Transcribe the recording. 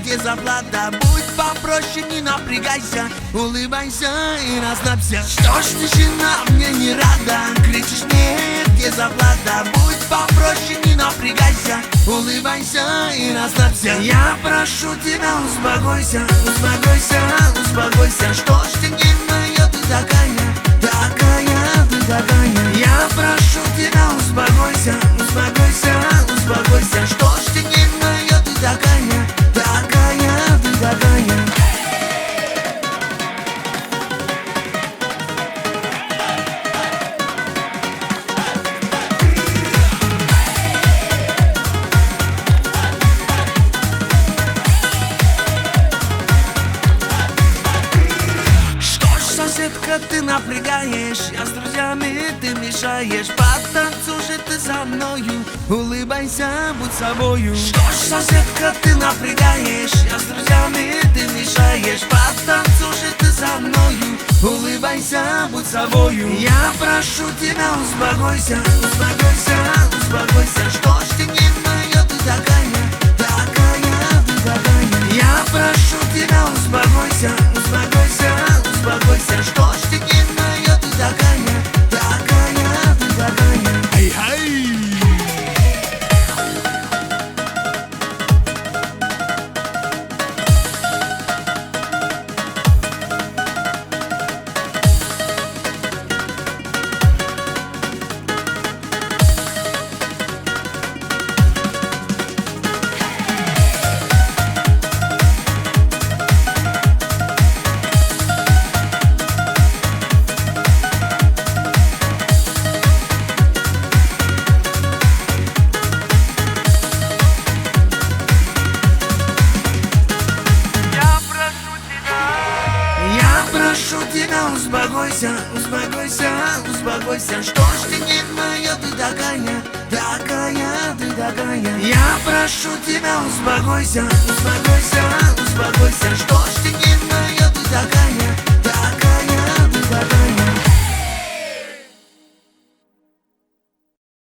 где заплата. Будь попроще, не напрягайся, улыбайся и расслабься. Что ж ты, жена, мне не рада, кричишь нет, где заплата. Будь попроще, не напрягайся, улыбайся и расслабься. Я прошу тебя, успокойся, успокойся, успокойся. Что ж ты нервная, ты такая, такая, ты такая. Я прошу тебя, успокойся, успокойся, успокойся. Что ж ты нервная, ты такая, такая, ты такая. Соседка, ты напрягаешь, я с друзьями, ты мешаешь. Потанцуй же ты со мною, улыбайся, будь собою. Что ж, соседка, ты напрягаешь, я с друзьями, ты мешаешь. Потанцуй же ты со мною, улыбайся, будь собою. Я прошу тебя, успокойся, успокойся, успокойся. Что ж ты нервная, ты такая, такая, ты такая. Я прошу тебя, успокойся, успокойся, успокойся. Что ж ты нервная, ты такая, такая, ты такая. Ай-хай! Прошу тебя, успокойся, успокойся, успокойся. Что ж ты нервная, ты такая, такая, ты такая. Я прошу тебя, успокойся, успокойся, успокойся. Что ж ты нервная, ты такая, такая.